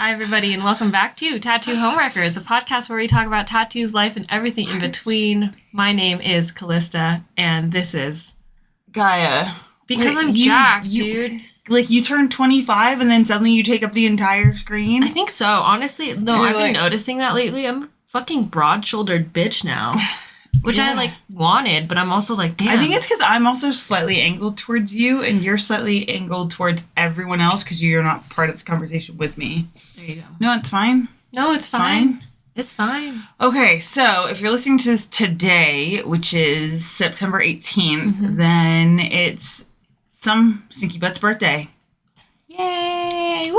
Hi, everybody, and welcome back to Tattoo Homewreckers, a podcast where we talk about tattoos, life, and everything in between. My name is Callista, and this is... Gaia. Because I'm jacked, dude. Like, you turn 25 and then suddenly you take up the entire screen? I think so. Honestly, no, I've been noticing that lately. I'm a fucking broad-shouldered bitch now. Which I, wanted, but I'm also like, damn. I think it's because I'm also slightly angled towards you, and you're slightly angled towards everyone else because you're not part of this conversation with me. There you go. No, it's fine. No, it's fine. It's fine. Okay, so if you're listening to this today, which is September 18th, then it's some stinky butt's birthday. Yay! Woo!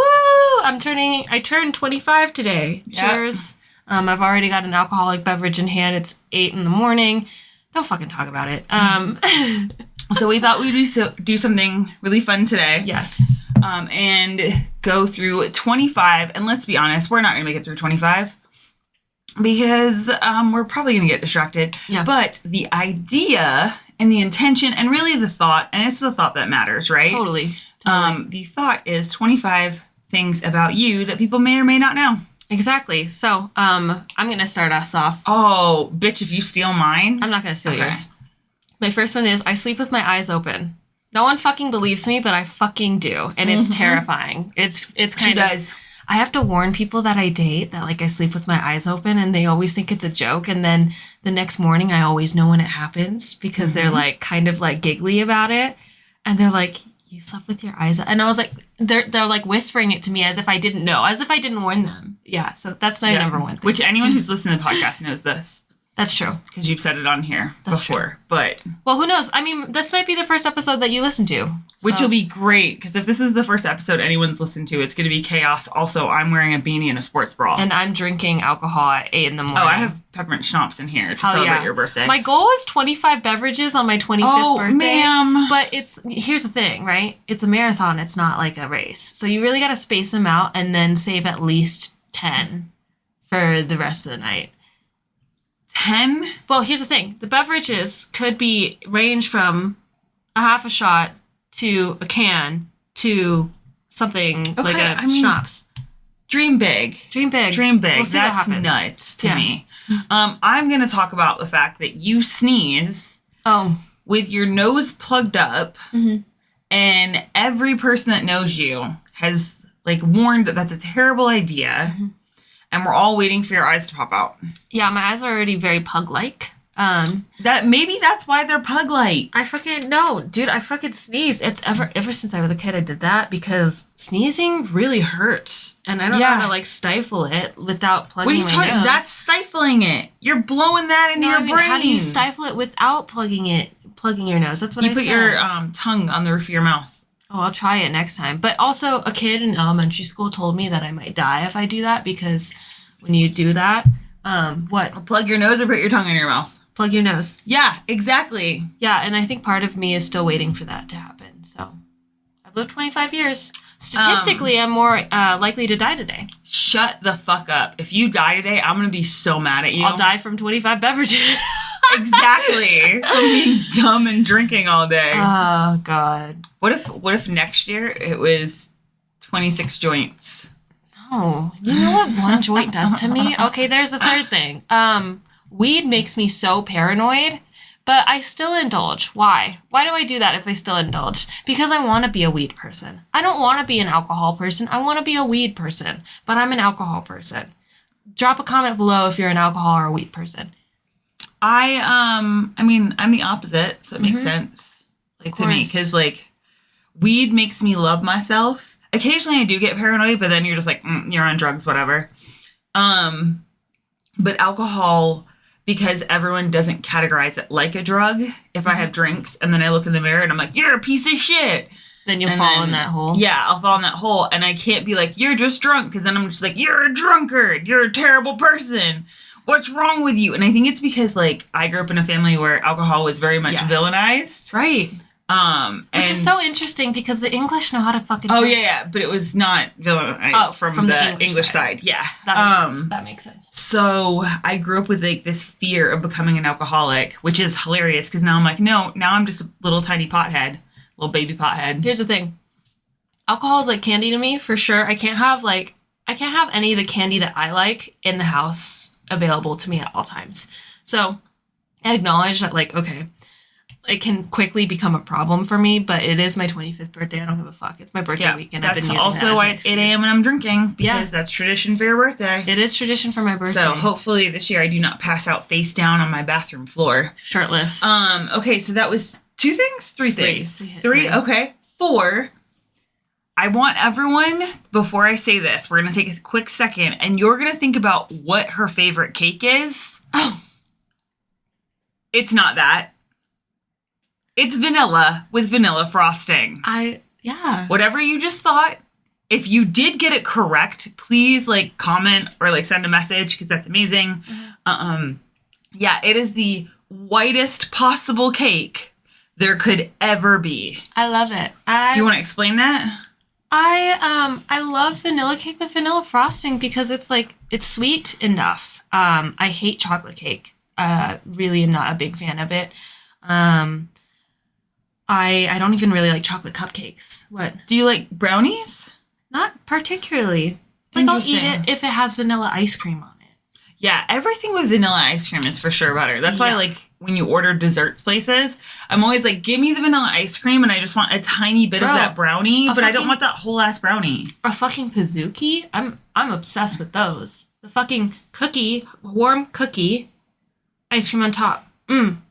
I turned 25 today. Yep. Cheers. I've already got an alcoholic beverage in hand. It's 8 a.m. Don't fucking talk about it. So we thought we'd do something really fun today. Yes. And go through 25. And let's be honest, we're not going to make it through 25 because we're probably going to get distracted. Yeah. But the idea and the intention and really the thought, and it's the thought that matters, right? Totally. The thought is 25 things about you that people may or may not know. Exactly. So, I'm going to start us off. Oh, bitch, if you steal mine. I'm not going to steal yours. My first one is, I sleep with my eyes open. No one fucking believes me, but I fucking do. And it's terrifying. It's kind of... I have to warn people that I date that, I sleep with my eyes open, and they always think it's a joke. And then the next morning, I always know when it happens because they're, kind of, giggly about it. And they're like... You slept with your eyes, and I was like, they're whispering it to me as if I didn't know, as if I didn't warn them. Yeah, so that's my number one thing. Which anyone who's listening to the podcast knows this. That's true. Because you've said it on here before. True. But well, who knows? I mean, this might be the first episode that you listen to. Which will be great, because if this is the first episode anyone's listened to, it's going to be chaos. Also, I'm wearing a beanie and a sports bra. And I'm drinking alcohol at 8 a.m. Oh, I have peppermint schnapps in here to celebrate your birthday. My goal is 25 beverages on my 25th birthday. Ma'am. But here's the thing, right? It's a marathon. It's not like a race. So you really got to space them out and then save at least 10 for the rest of the night. 10? Well, here's the thing. The beverages could range from a half a shot to a can to something like a schnapps. Dream big. Dream big. Dream big. We'll see That's what happens. nuts to me. I'm going to talk about the fact that you sneeze with your nose plugged up, and every person that knows you has warned that that's a terrible idea. And we're all waiting for your eyes to pop out. Yeah, my eyes are already very pug-like. Maybe that's why they're pug-like. I fucking sneeze. It's ever since I was a kid I did that because sneezing really hurts. And I don't know how to stifle it without plugging my nose. What are you talking? That's stifling it. You're blowing that into your brain. How do you stifle it without plugging your nose? That's what I said. You put your tongue on the roof of your mouth. Oh, I'll try it next time. But also, a kid in elementary school told me that I might die if I do that because when you do that, what? Plug your nose or put your tongue in your mouth? Plug your nose. Yeah, exactly. Yeah, and I think part of me is still waiting for that to happen. So, I've lived 25 years. Statistically, I'm more likely to die today. Shut the fuck up. If you die today, I'm going to be so mad at you. I'll die from 25 beverages. Exactly. From being dumb and drinking all day. Oh, God. What if next year it was 26 joints? No. You know what one joint does to me? Okay, there's a third thing. Weed makes me so paranoid, but I still indulge. Why? Why do I do that if I still indulge? Because I want to be a weed person. I don't want to be an alcohol person. I want to be a weed person, but I'm an alcohol person. Drop a comment below if you're an alcohol or a weed person. I'm the opposite, so it makes sense. To me, because weed makes me love myself. Occasionally I do get paranoid, but then you're just you're on drugs, whatever. But alcohol, because everyone doesn't categorize it like a drug. If I have drinks and then I look in the mirror and I'm like, you're a piece of shit. Then you'll fall in that hole. Yeah, I'll fall in that hole. And I can't be like, you're just drunk. Because then I'm just like, you're a drunkard. You're a terrible person. What's wrong with you? And I think it's because, I grew up in a family where alcohol was very much villainized. Right. Which is so interesting because the English know how to fucking drink. Oh, yeah. But it was not villainized from the English side. Yeah. That makes sense. So I grew up with, this fear of becoming an alcoholic, which is hilarious because now I'm like, no, now I'm just a little tiny pothead. Little baby pothead. Here's the thing. Alcohol is like candy to me, for sure. I can't have, I can't have any of the candy that I like in the house available to me at all times. So I acknowledge that, like, okay, it can quickly become a problem for me, but it is my 25th birthday. I don't give a fuck. It's my birthday weekend. I've been using also that why it's 8 a.m. when I'm drinking, because that's tradition for your birthday. It is tradition for my birthday. So hopefully this year I do not pass out face down on my bathroom floor. Shirtless. Okay, so that was 2 things? 3 things? 3? Okay. 4. I want everyone, before I say this, we're going to take a quick second, and you're going to think about what her favorite cake is. Oh. It's not that. It's vanilla with vanilla frosting. Yeah. Whatever you just thought, if you did get it correct, please, like, comment or, like, send a message, because that's amazing. Yeah, it is the whitest possible cake there could ever be. I love it. Do you want to explain that? I love vanilla cake with vanilla frosting because it's sweet enough. I hate chocolate cake. Really am not a big fan of it. I don't even really like chocolate cupcakes. What? Do you like brownies? Not particularly. Like, I'll eat it if it has vanilla ice cream on it. Yeah, everything with vanilla ice cream is for sure better. That's why, like, when you order desserts places, I'm always like, give me the vanilla ice cream, and I just want a tiny bit of that brownie, but I don't want that whole ass brownie. A fucking Pizookie? I'm obsessed with those. The fucking cookie, warm cookie, ice cream on top.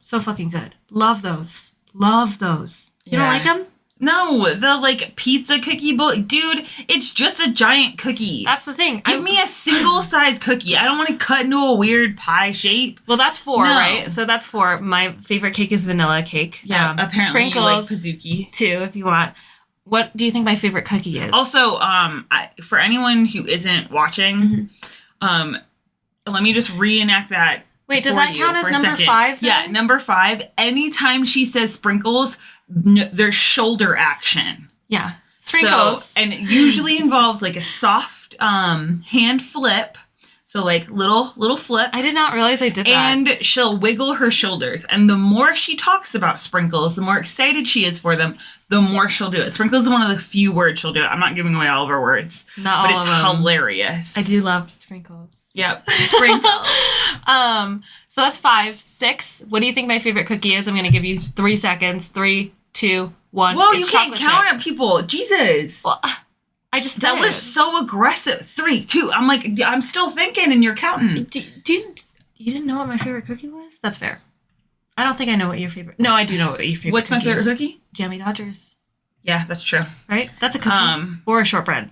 So fucking good. Love those. Love those. You don't like them? No, the, like, pizza cookie bowl. Dude, it's just a giant cookie. That's the thing. Give me a single-size cookie. I don't want to cut into a weird pie shape. Well, that's 4, right? So that's 4. My favorite cake is vanilla cake. Yeah, apparently sprinkles, you like Pizookie. 2, if you want. What do you think my favorite cookie is? Also, for anyone who isn't watching, let me just reenact that. Wait, does that count as number 5 then? Yeah, number 5. Anytime she says sprinkles, there's shoulder action. Yeah. Sprinkles. So, and it usually involves, like, a soft hand flip. So, like, little flip. I did not realize I did that. And she'll wiggle her shoulders. And the more she talks about sprinkles, the more excited she is for them, the more she'll do it. Sprinkles is one of the few words she'll do it. I'm not giving away all of her words. Not but all it's of them. hilarious. I do love sprinkles. Yep. Sprinkles. So that's 5. 6. What do you think my favorite cookie is? I'm going to give you 3 seconds. 3, 2, 1. Whoa, you can't count at people. Jesus. Well, I just did. That was so aggressive. 3, 2. I'm like, I'm still thinking and you're counting. You didn't know what my favorite cookie was? That's fair. I don't think I know what your favorite... No, I do know what your favorite What's cookie my favorite cookie? Jammy Dodgers. Yeah, that's true. Right? That's a cookie. Or a shortbread.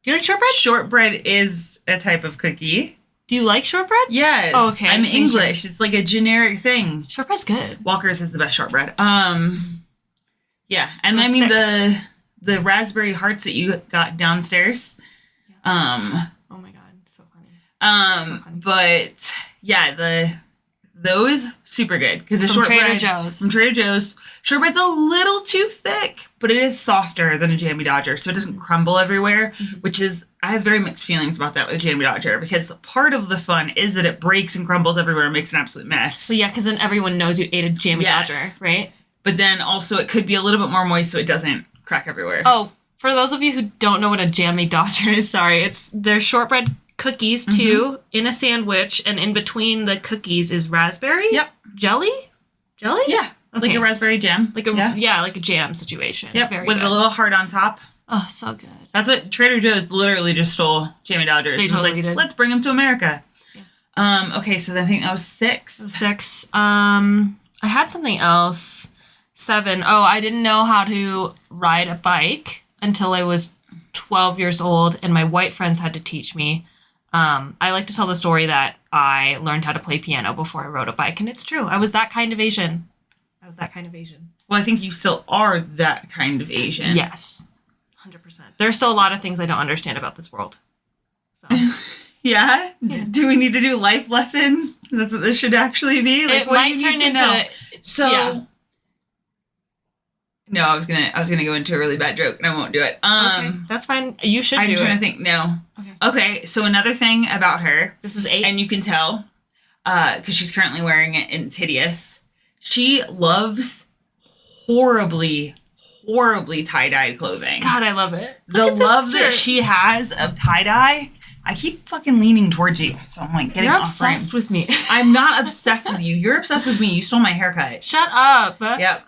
Do you like shortbread? Shortbread is a type of cookie. Do you like shortbread? Yes. Oh, okay. I'm English. It's like a generic thing. Shortbread's good. Walker's is the best shortbread. Yeah. And so I mean 6. the raspberry hearts that you got downstairs. Yeah. Oh my god, so funny. But yeah, those super good because the shortbread Trader Joe's. From Trader Joe's. Shortbread's a little too thick, but it is softer than a Jammy Dodger, so it doesn't crumble everywhere, which is, I have very mixed feelings about that with a Jammy Dodger because part of the fun is that it breaks and crumbles everywhere and makes an absolute mess. Well, yeah, because then everyone knows you ate a Jammy Dodger, right? But then also it could be a little bit more moist so it doesn't crack everywhere. Oh, for those of you who don't know what a Jammy Dodger is, they're shortbread cookies too in a sandwich, and in between the cookies is raspberry. Yep. Jelly. Yeah, okay. Like a raspberry jam. Like a jam situation. Yep. Very with good. a little heart on top. Oh, so good. That's what Trader Joe's literally just stole Jammy Dodgers. They totally did. Let's bring them to America. Yeah. Okay, so I think that was 6. 6. I had something else. 7. Oh, I didn't know how to ride a bike until I was 12 years old, and my white friends had to teach me. I like to tell the story that I learned how to play piano before I rode a bike, and it's true. I was that kind of Asian. Well, I think you still are that kind of Asian. Yes. 100%. There's still a lot of things I don't understand about this world. So. Yeah? Do we need to do life lessons? That's what this should actually be? Like, it might turn into... So... Yeah. No, I was gonna go into a really bad joke, and I won't do it. Okay, that's fine. You should do it. I'm trying to think. No. Okay, so another thing about her. This is 8. And you can tell, because she's currently wearing it, and it's hideous. She loves horribly, horribly tie-dyed clothing. God, I love it. The love that she has of tie-dye, I keep fucking leaning towards you. So I'm like, You're obsessed with me. I'm not obsessed with you. You're obsessed with me. You stole my haircut. Shut up. Yep.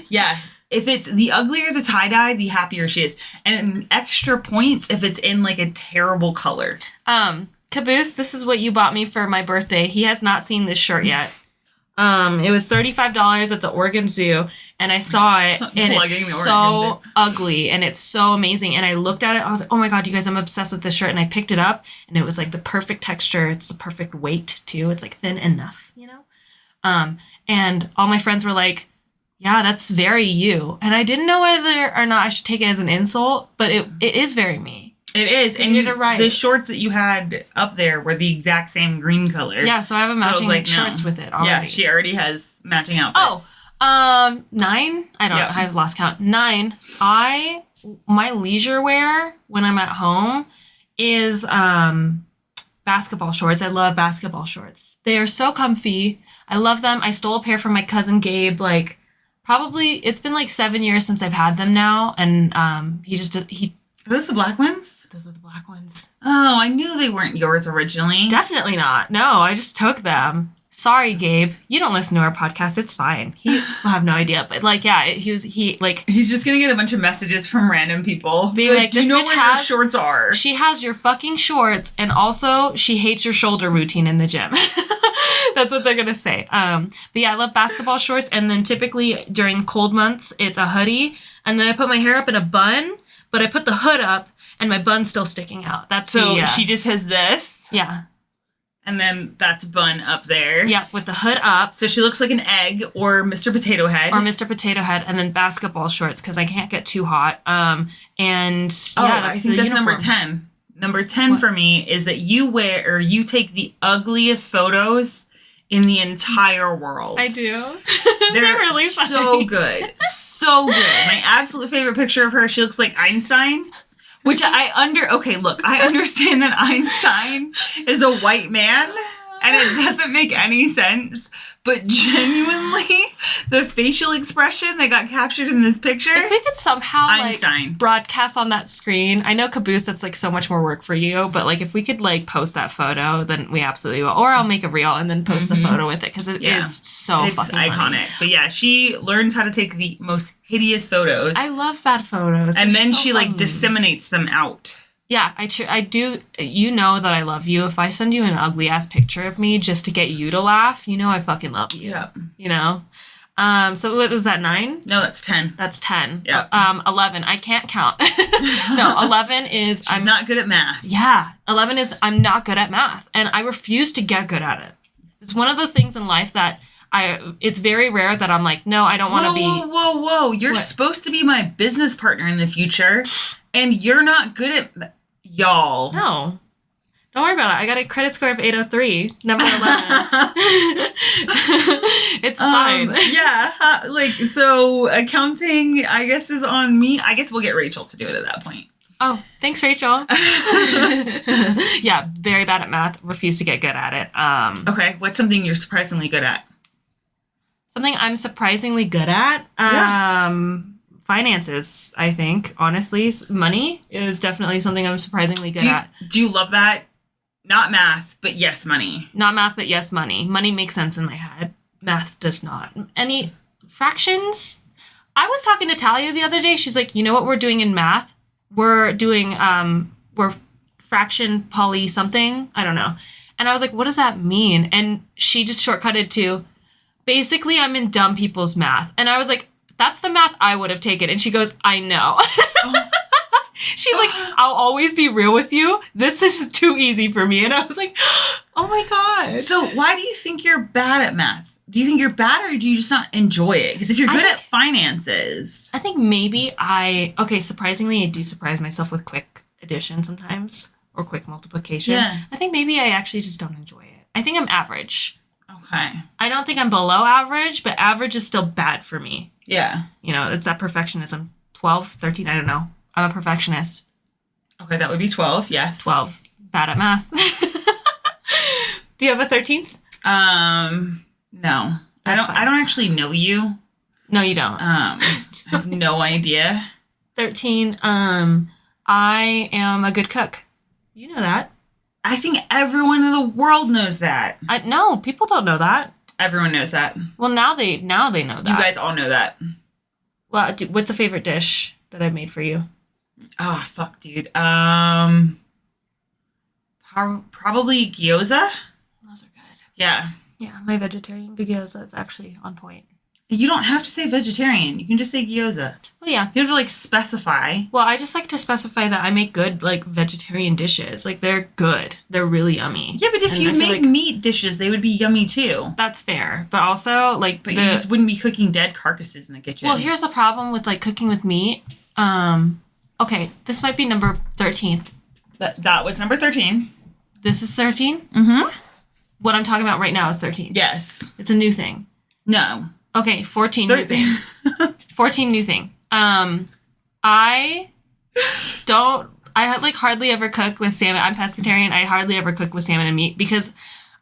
Yeah. If it's the uglier the tie-dye, the happier she is. And extra points if it's in like a terrible color. Caboose, this is what you bought me for my birthday. He has not seen this shirt yet. It was $35 at the Oregon Zoo, and I saw it, and it's so ugly, and it's so amazing. And I looked at it, I was like, oh my God, you guys, I'm obsessed with this shirt. And I picked it up, and it was like the perfect texture. It's the perfect weight, too. It's like thin enough, you know? And all my friends were like, yeah, that's very you. And I didn't know whether or not I should take it as an insult, but it is very me. It is. And you guys are right. The shorts that you had up there were the exact same green color. Yeah, so I have a matching shorts with it already. Yeah, she already has matching outfits. Oh, 9? I've lost count. 9. My leisure wear when I'm at home is basketball shorts. I love basketball shorts. They are so comfy. I love them. I stole a pair from my cousin Gabe, like, probably, it's been like 7 years since I've had them now, and Are those the black ones? Those are the black ones. Oh, I knew they weren't yours originally. Definitely not. No, I just took them. Sorry, Gabe. You don't listen to our podcast. It's fine. He will have no idea. But like, yeah, he's just gonna get a bunch of messages from random people. Being like, this you know bitch where your shorts are. She has your fucking shorts, and also she hates your shoulder routine in the gym. That's what they're gonna say. But yeah, I love basketball shorts, and then typically during cold months, it's a hoodie, and then I put my hair up in a bun, but I put the hood up, and my bun's still sticking out. She just has this. Yeah. And then that's bun up there. Yeah, with the hood up. So she looks like an egg or Mr. Potato Head. And then basketball shorts because I can't get too hot. I think that's number 10. Number 10 for me is that you take the ugliest photos in the entire world. I do. They're really funny. So good. So good. My absolute favorite picture of her, she looks like Einstein. Which I understand that Einstein is a white man, and it doesn't make any sense. But genuinely, the facial expression that got captured in this picture. If we could somehow Einstein. Broadcast on that screen. I know, Caboose, that's like so much more work for you, but like if we could like post that photo, then we absolutely will. Or I'll make a reel and then post the photo with it because it is so fucking iconic. Funny. But yeah, she learns how to take the most hideous photos. I love bad photos. And then she like disseminates them out. Yeah, I do. You know that I love you. If I send you an ugly ass picture of me just to get you to laugh, you know I fucking love you. Yeah. You know? So what is that, 9? No, that's 10. That's 10. Yeah. 11. I can't count. No, 11 is... I'm not good at math. Yeah. 11 is I'm not good at math. And I refuse to get good at it. It's one of those things in life that it's very rare that I'm like, no, I don't want to be... Whoa. You're supposed to be my business partner in the future, and you're not good at... Y'all. No. Don't worry about it. I got a credit score of 803, number 11. It's fine. Yeah. So accounting, I guess, is on me. I guess we'll get Rachel to do it at that point. Oh, thanks, Rachel. Yeah, very bad at math. Refuse to get good at it. Okay. What's something you're surprisingly good at? Something I'm surprisingly good at? Finances, I think. Honestly, money is definitely something I'm surprisingly good at. Do you love that? Not math, but yes, money. Not math, but yes, money. Money makes sense in my head. Math does not. Any fractions? I was talking to Talia the other day. She's like, you know what we're doing in math? We're doing, we're fraction poly something. I don't know. And I was like, what does that mean? And she just shortcutted to, basically, I'm in dumb people's math. And I was like, that's the math I would have taken. And she goes, I know. She's like, I'll always be real with you. This is too easy for me. And I was like, oh my God. So why do you think you're bad at math? Do you think you're bad or do you just not enjoy it? Because if you're good at finances. I think maybe surprisingly, I do surprise myself with quick addition sometimes or quick multiplication. Yeah. I think maybe I actually just don't enjoy it. I think I'm average. Okay. I don't think I'm below average, but average is still bad for me. Yeah. You know, it's that perfectionism. 12, 13, I don't know. I'm a perfectionist. Okay, that would be 12, yes. 12. Bad at math. Do you have a 13th? No. I don't actually know you. No, you don't. I have no idea. 13, I am a good cook. You know that. I think everyone in the world knows that. No, people don't know that. Everyone knows that. Well, now they know that. You guys all know that. Well, what's a favorite dish that I've made for you? Oh, fuck, dude. Probably gyoza. Those are good. Yeah. Yeah, my vegetarian gyoza is actually on point. You don't have to say vegetarian. You can just say gyoza. Well, yeah. You have to, like, specify. Well, I just like to specify that I make good, like, vegetarian dishes. Like, they're good. They're really yummy. Yeah, but if you make meat dishes, they would be yummy, too. That's fair. But also, like... But you just wouldn't be cooking dead carcasses in the kitchen. Well, here's the problem with, like, cooking with meat. Okay, this might be number 13th. That was number 13. This is 13? Mm-hmm. What I'm talking about right now is 13. Yes. It's a new thing. No. Okay, 14 new thing. 14 new thing. I like hardly ever cook with salmon. I'm pescatarian. I hardly ever cook with salmon and meat because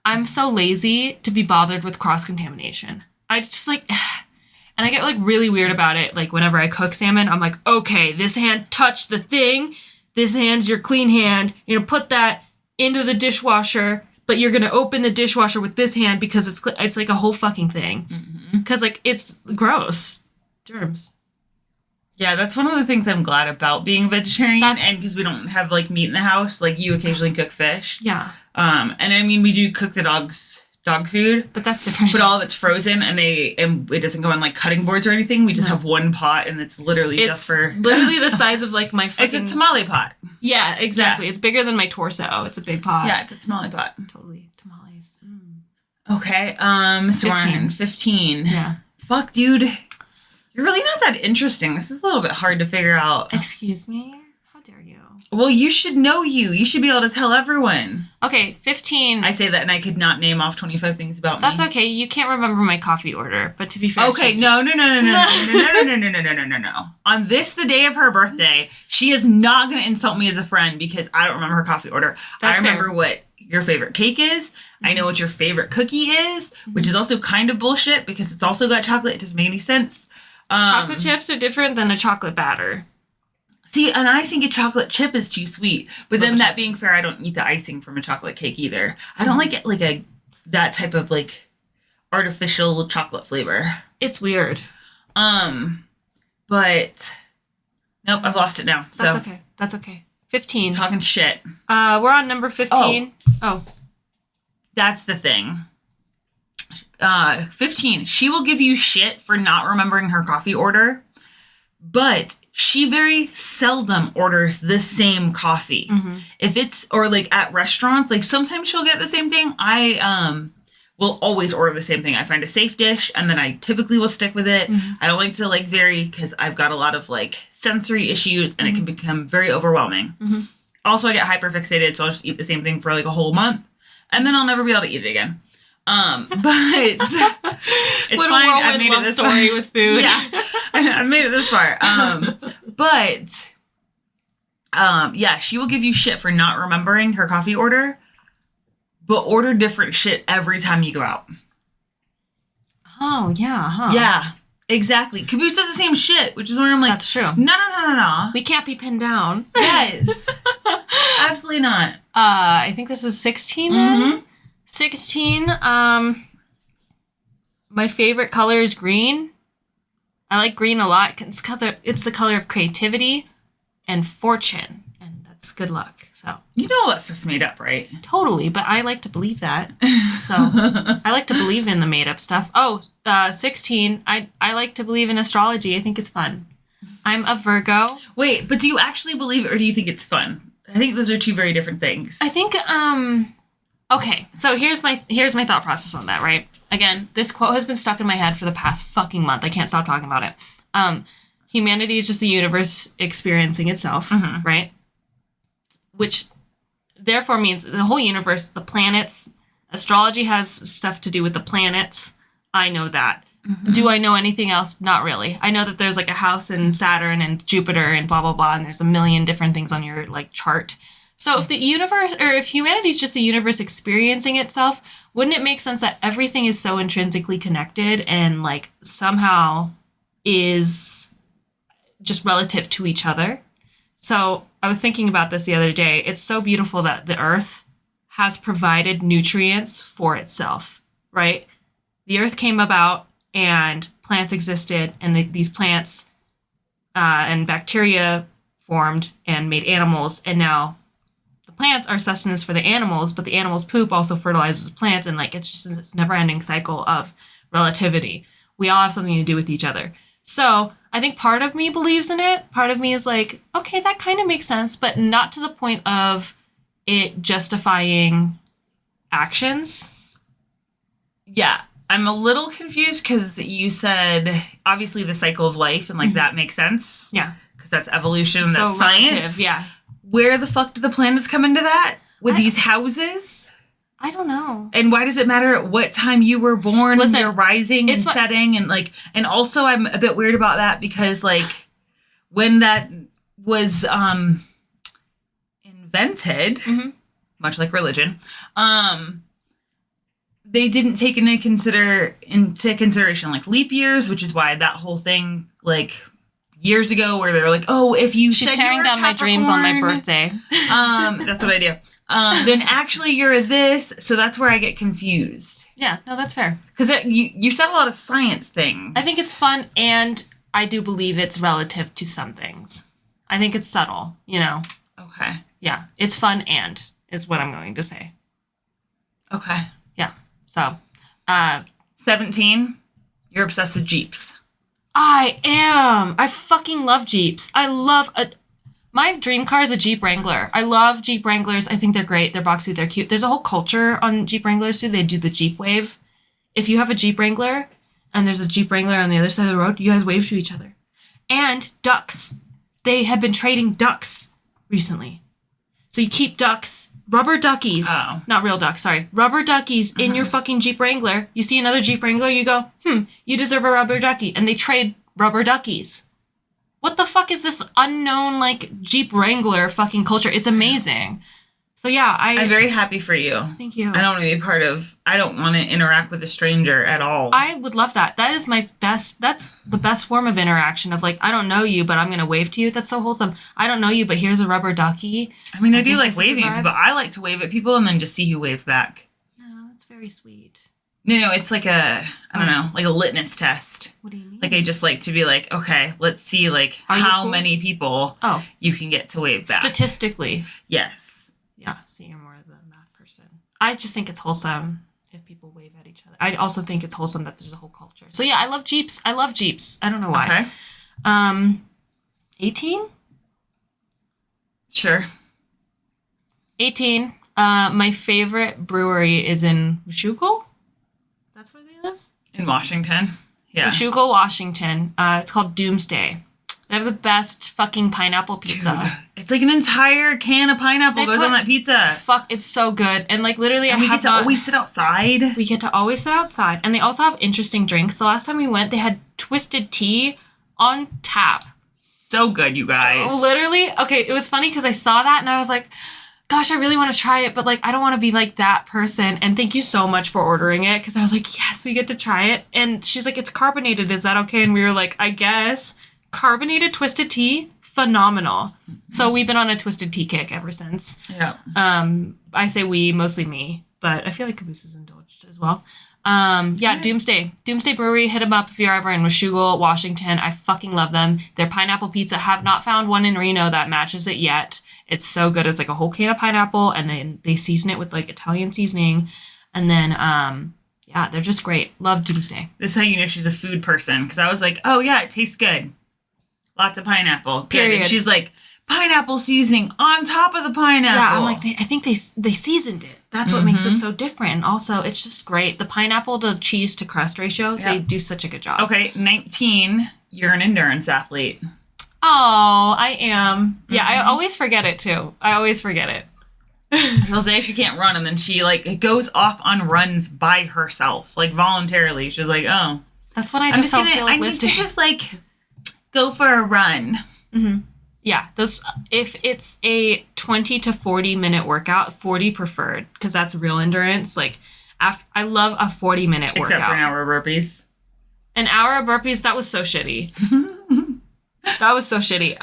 I'm so lazy to be bothered with cross-contamination. I just like, and I get like really weird about it. Like whenever I cook salmon, I'm like, okay, this hand touched the thing. This hand's your clean hand. You're gonna put that into the dishwasher, but you're gonna open the dishwasher with this hand because it's like a whole fucking thing. Because like it's gross, germs. Yeah, that's one of the things I'm glad about being vegetarian, and because we don't have like meat in the house, like you occasionally cook fish. Yeah. And I mean we do cook the dog food, but that's different. But all of it's frozen, and it doesn't go on like cutting boards or anything. We just have one pot, and it's literally just for literally the size of like my fucking. It's a tamale pot. Yeah, exactly. Yeah. It's bigger than my torso. It's a big pot. Yeah, it's a tamale pot. Totally tamales. Okay. So 15. 15. Yeah. Fuck, dude. You're really not that interesting. This is a little bit hard to figure out. Excuse me? How dare you? Well, you should know you. You should be able to tell everyone. Okay, 15. I say that and I could not name off 25 things about me. That's okay. You can't remember my coffee order, but to be fair. Okay, no. On this, the day of her birthday, she is not going to insult me as a friend because I don't remember her coffee order. I remember what your favorite cake is. I know what your favorite cookie is, which is also kind of bullshit because it's also got chocolate. It doesn't make any sense. Chocolate chips are different than a chocolate batter. See, and I think a chocolate chip is too sweet. But then that being fair, I don't eat the icing from a chocolate cake either. I don't like it like that type of like artificial chocolate flavor. It's weird. But nope, I've lost it now. That's okay. 15. Talking shit. We're on number 15. Oh. That's the thing. 15. She will give you shit for not remembering her coffee order, but she very seldom orders the same coffee. Mm-hmm. If it's, or like at restaurants, like sometimes she'll get the same thing. I will always order the same thing. I find a safe dish and then I typically will stick with it. Mm-hmm. I don't like to like vary because I've got a lot of like sensory issues and it can become very overwhelming. Mm-hmm. Also, I get hyperfixated, so I'll just eat the same thing for like a whole month and then I'll never be able to eat it again. But it's what fine. I've made it this story far. With food. Yeah, I've made it this far. Yeah, she will give you shit for not remembering her coffee order, but order different shit every time you go out. Oh yeah, huh? Yeah, exactly. Caboose does the same shit, which is where I'm like, that's true. No. We can't be pinned down. Yes, absolutely not. I think this is 16 then. Mm-hmm. 16, my favorite color is green. I like green a lot. It's the color of creativity and fortune, and that's good luck. So you know all that stuff's made up, right? Totally, but I like to believe that. So I like to believe in the made up stuff. 16, I like to believe in astrology. I think it's fun. I'm a Virgo. Wait, but do you actually believe it, or do you think it's fun? I think those are two very different things. I think okay, so here's my thought process on that, right? Again, this quote has been stuck in my head for the past fucking month. I can't stop talking about it. Humanity is just the universe experiencing itself, mm-hmm. right? Which therefore means the whole universe, the planets, astrology has stuff to do with the planets. I know that. Mm-hmm. Do I know anything else? Not really. I know that there's like a house in Saturn and Jupiter and blah, blah, blah, and there's a million different things on your like chart. So if the universe, or if humanity is just the universe experiencing itself, wouldn't it make sense that everything is so intrinsically connected and like somehow is just relative to each other. So I was thinking about this the other day. It's so beautiful that the earth has provided nutrients for itself, right? The earth came about and plants existed, and these plants and bacteria formed and made animals, and now the plants are sustenance for the animals, but the animals' poop also fertilizes the plants, and like it's just this never-ending cycle of relativity. We all have something to do with each other. So I think part of me believes in it. Part of me is like, okay, that kind of makes sense, but not to the point of it justifying actions. Yeah. I'm a little confused because you said, obviously, the cycle of life, and, like, that makes sense. Yeah. Because that's evolution, so that's science. Yeah. Where the fuck do the planets come into that? With these houses? I don't know. And why does it matter at what time you were born? Listen, your rising and setting? And, like, and also I'm a bit weird about that because, like, when that was invented, much like religion, they didn't take into consideration like leap years, which is why that whole thing like years ago where they're like, oh, if you she's tearing down my dreams on my birthday. That's what I do. Then actually you're this, so that's where I get confused. Yeah, no, that's fair. Because you said a lot of science things. I think it's fun, and I do believe it's relative to some things. I think it's subtle, you know. Okay. Yeah, it's fun and is what I'm going to say. Okay. Yeah. So, 17, you're obsessed with Jeeps. I am. I fucking love Jeeps. I love my dream car is a Jeep Wrangler. I love Jeep Wranglers. I think they're great. They're boxy. They're cute. There's a whole culture on Jeep Wranglers too. They do the Jeep wave. If you have a Jeep Wrangler and there's a Jeep Wrangler on the other side of the road, you guys wave to each other. And ducks. They have been trading ducks recently. So you keep ducks. Rubber duckies. Oh. Not real ducks, sorry. Rubber duckies in your fucking Jeep Wrangler. You see another Jeep Wrangler, you go, you deserve a rubber ducky. And they trade rubber duckies. What the fuck is this unknown, like, Jeep Wrangler fucking culture? It's amazing. So, yeah, I'm very happy for you. Thank you. I don't want to be I don't want to interact with a stranger at all. I would love that. That is that's the best form of interaction of, like, I don't know you, but I'm going to wave to you. That's so wholesome. I don't know you, but here's a rubber ducky. I mean, I do like waving at people. I like to wave at people and then just see who waves back. No, that's very sweet. No, it's like I don't know, like a litmus test. What do you mean? Like, I just like to be like, okay, let's see, like, how cool? Many people you can get to wave back. Statistically. Yes. Yeah, so you're more of the math person. I just think it's wholesome if people wave at each other. I also think it's wholesome that there's a whole culture. So yeah, I love Jeeps. I don't know why. Okay. 18? Sure. 18. My favorite brewery is in Washougal. That's where they live? In Washington. Yeah. Washougal, Washington. It's called Doomsday. They have the best fucking pineapple pizza. Dude, it's like an entire can of pineapple goes on that pizza. Fuck, it's so good. And like literally, we get to always sit outside. We get to always sit outside. And they also have interesting drinks. The last time we went, they had twisted tea on tap. So good, you guys. Literally. Okay, it was funny because I saw that and I was like, gosh, I really want to try it. But like, I don't want to be like that person. And thank you so much for ordering it. Because I was like, yes, we get to try it. And she's like, it's carbonated. Is that okay? And we were like, I guess. Carbonated twisted tea, phenomenal. Mm-hmm. So we've been on a twisted tea kick ever since. Yeah. I say we, mostly me, but I feel like Caboose is indulged as well. Yeah, Doomsday Brewery, hit them up if you're ever in Washougal, Washington. I fucking love them. Their pineapple pizza, have not found one in Reno that matches it yet. It's so good. It's like a whole can of pineapple, and then they season it with like Italian seasoning, and then yeah, they're just great. Love Doomsday. This is how you know she's a food person, because I was like, oh yeah, it tastes good. Lots of pineapple. Period. Good. And she's like, pineapple seasoning on top of the pineapple. Yeah, I'm like, I think they seasoned it. That's what makes it so different. And also, it's just great. The pineapple to cheese to crust ratio, they do such a good job. Okay, 19, you're an endurance athlete. Oh, I am. Yeah, I always forget it, too. I always forget it. She'll say she can't run, and then she, like, goes off on runs by herself, like, voluntarily. She's like, oh. That's what I do. I need to just, like, go for a run. Mm-hmm. Yeah, those. If it's a 20 to 40 minute workout, 40 preferred, because that's real endurance. Like, I love a 40-minute workout. Except for an hour of burpees. An hour of burpees, that was so shitty. That was so shitty.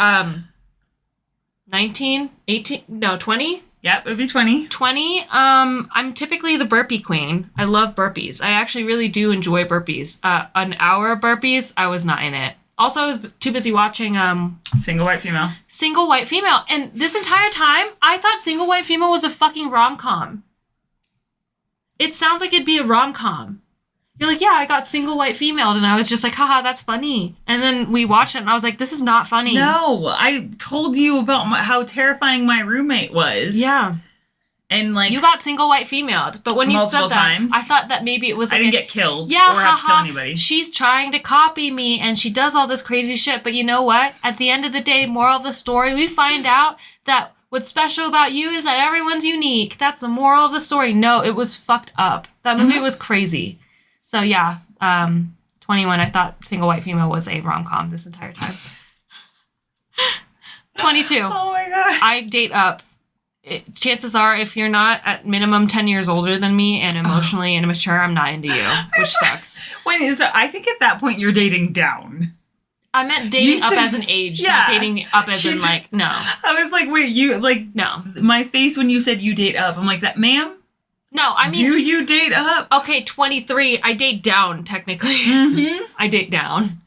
19, 18, no, 20? Yep, it would be 20. 20. I'm typically the burpee queen. I love burpees. I actually really do enjoy burpees. An hour of burpees, I was not in it. Also, I was too busy watching Single White Female. Single White Female. And this entire time, I thought Single White Female was a fucking rom-com. It sounds like it'd be a rom-com. You're like, yeah, I got Single White Female, and I was just like, haha, that's funny. And then we watched it, and I was like, this is not funny. No, I told you about how terrifying my roommate was. Yeah. And like, you got Single White Female, but when you said that, times. I thought that maybe it was like I didn't get killed yeah, or have to kill anybody. She's trying to copy me, and she does all this crazy shit, but you know what? At the end of the day, moral of the story, we find out that what's special about you is that everyone's unique. That's the moral of the story. No, it was fucked up. That movie was crazy. So yeah, 21, I thought Single White Female was a rom-com this entire time. 22. Oh my God. I date up. Chances are, if you're not at minimum 10 years older than me and emotionally immature, I'm not into you, which sucks. I think at that point you're dating down. I meant dating up as an age, not dating up as in like, no. I was like, wait, you, like, no. My face when you said you date up, I'm like, that, ma'am? No, I mean. Do you date up? Okay, 23, I date down, technically. Mm-hmm. I date down.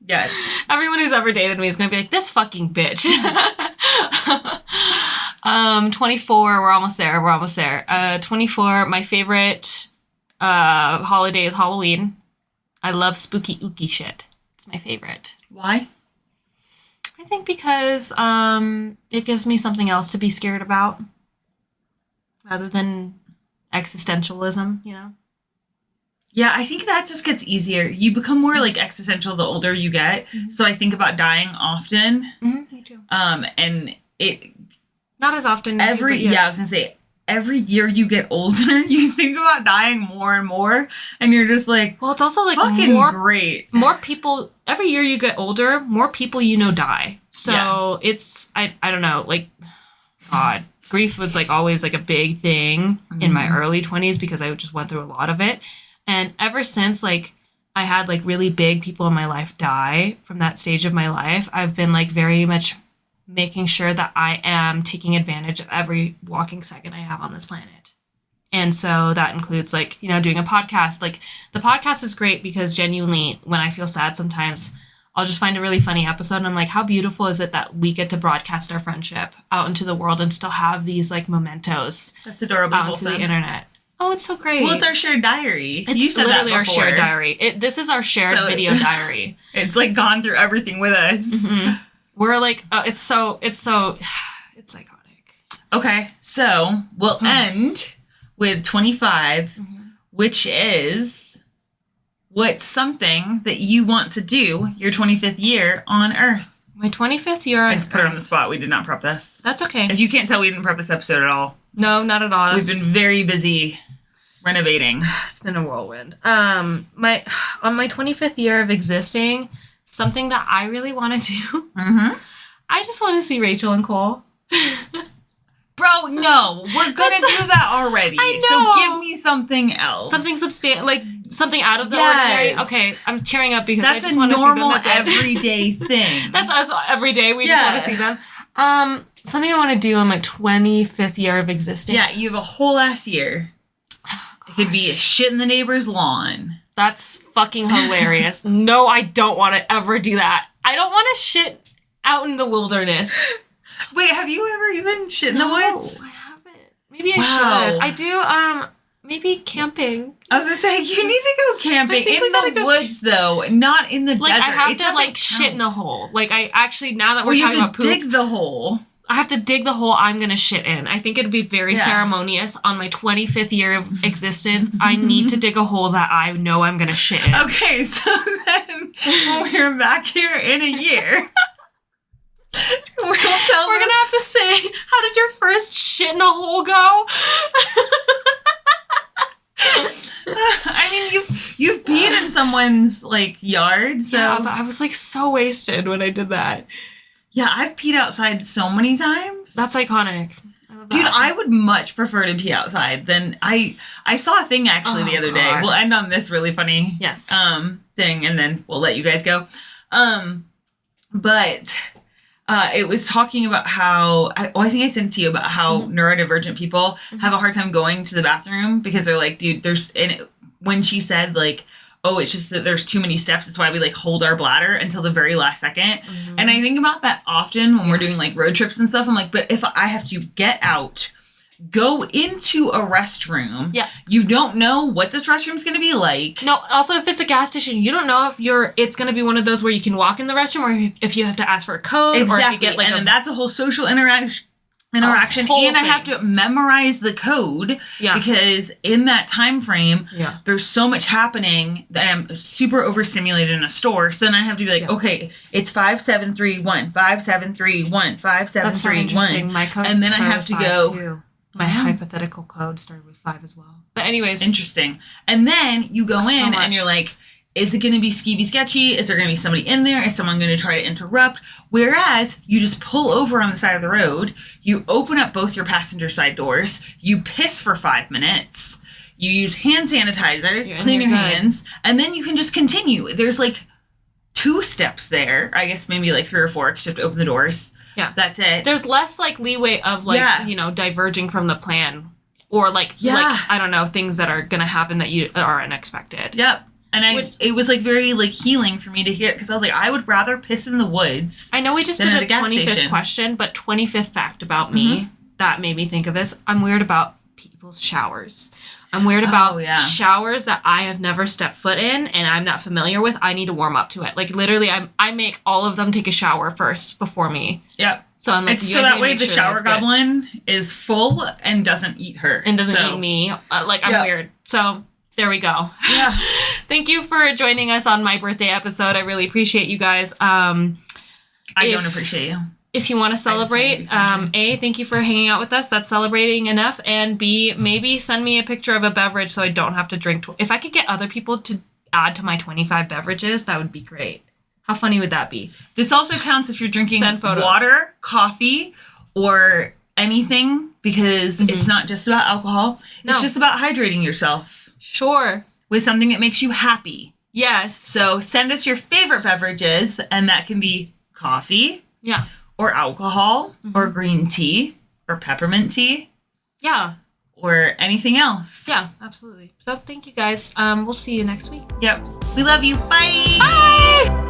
Yes. Everyone who's ever dated me is going to be like, this fucking bitch. 24, we're almost there. 24, my favorite holiday is Halloween. I love spooky ooky shit. It's my favorite. Why? I think because it gives me something else to be scared about. Rather than existentialism, you know? Yeah, I think that just gets easier. You become more like existential the older you get. Mm-hmm. So I think about dying often. Mm-hmm, me too. And it not as often as I was gonna say every year you get older, you think about dying more and more, and you're just like, well, it's also like fucking great. More people every year you get older, more people you know die. So it's I don't know, like God. Grief was like always like a big thing in my early 20s because I just went through a lot of it. And ever since like I had like really big people in my life die from that stage of my life, I've been like very much making sure that I am taking advantage of every walking second I have on this planet. And so that includes like, you know, doing a podcast. Like the podcast is great because genuinely when I feel sad sometimes I'll just find a really funny episode and I'm like, how beautiful is it that we get to broadcast our friendship out into the world and still have these like mementos. That's adorable. Out into the internet. Oh, it's so great. Well, it's our shared diary. It's literally our shared diary. This is our shared video diary. It's like gone through everything with us. Mm-hmm. We're like, it's iconic. Okay, so we'll end with 25, which is what's something that you want to do your 25th year on Earth? My 25th year on Earth. I just put it on the spot. We did not prep this. That's okay. If you can't tell, we didn't prep this episode at all. No, not at all. We've been very busy renovating. It's been a whirlwind. On my 25th year of existing, something that I really want to do. Mm-hmm. I just want to see Rachel and Cole. Bro, no, we're gonna do that already. I know. So give me something else. Something like something out of the ordinary. Okay, I'm tearing up because that's I just want to see them. That's a normal, everyday thing. That's us every day. We just want to see them. Something I want to do on my 25th year of existing. Yeah, you have a whole ass year. It could be a shit in the neighbor's lawn. That's fucking hilarious. No, I don't want to ever do that. I don't want to shit out in the wilderness. Wait, have you ever even shit in the woods? No, I haven't. Maybe I should. I do, maybe camping. I was gonna say, you need to go camping in the woods, though, not in the desert. I have to, like, shit in a hole. Like, I actually, now that we're talking about poop. You have to dig the hole. I have to dig the hole I'm gonna shit in. I think it'd be very ceremonious on my 25th year of existence. I need to dig a hole that I know I'm gonna shit in. Okay, so then when we're back here in a year... We're gonna have to say, how did your first shit in a hole go? I mean, you've peed in someone's like yard, so yeah, but I was like so wasted when I did that. Yeah, I've peed outside so many times. That's iconic. I love Dude, I would much prefer to pee outside than I saw a thing actually the other day. We'll end on this really funny thing, and then we'll let you guys go. But it was talking about how, I think I sent it to you, about how neurodivergent people have a hard time going to the bathroom because they're like, dude, when she said, like, oh, it's just that there's too many steps. That's why we, like, hold our bladder until the very last second. Mm-hmm. And I think about that often when we're doing, like, road trips and stuff. I'm like, but if I have to get out, go into a restroom, you don't know what this restroom's going to be like. No, also, if it's a gas station, you don't know if it's going to be one of those where you can walk in the restroom or if you have to ask for a code. Exactly. Or if you get, like, and then that's a whole social interaction, and I have to memorize the code because in that time frame there's so much happening that I'm super overstimulated in a store. So then I have to be like, okay, it's 5731 5731 5731. My code and then I have to go too. My hypothetical code started with 5 as well. But anyways, interesting. And then you go in and you're like, is it going to be skeevy sketchy? Is there going to be somebody in there? Is someone going to try to interrupt? Whereas you just pull over on the side of the road, you open up both your passenger side doors, you piss for 5 minutes, you use hand sanitizer, clean your hands, and then you can just continue. There's like 2 steps there. I guess maybe like 3 or 4 because you have to open the doors. Yeah. That's it. There's less like leeway of like, diverging from the plan or like I don't know, things that are going to happen that you are unexpected. Yep. And it was, like, very, like, healing for me to hear, because I was like, I would rather piss in the woods. I know we just did a 25th question, but 25th fact about me that made me think of this. I'm weird about people's showers. I'm weird about showers that I have never stepped foot in and I'm not familiar with. I need to warm up to it. Like, literally, I make all of them take a shower first before me. Yep. So I'm like, so that way the shower goblin is full and doesn't eat her. And doesn't eat me. I'm weird. So... there we go. Yeah. Thank you for joining us on my birthday episode. I really appreciate you guys. I don't appreciate you. If you want to celebrate, A, thank you for hanging out with us. That's celebrating enough. And B, maybe send me a picture of a beverage so I don't have to drink. If I could get other people to add to my 25 beverages, that would be great. How funny would that be? This also counts if you're drinking water, coffee, or anything, because it's not just about alcohol. It's just about hydrating yourself. Sure. With something that makes you happy. Yes. So send us your favorite beverages, and that can be coffee. Yeah. Or alcohol, or green tea, or peppermint tea. Yeah. Or anything else. Yeah, absolutely. So thank you guys. We'll see you next week. Yep. We love you. Bye. Bye.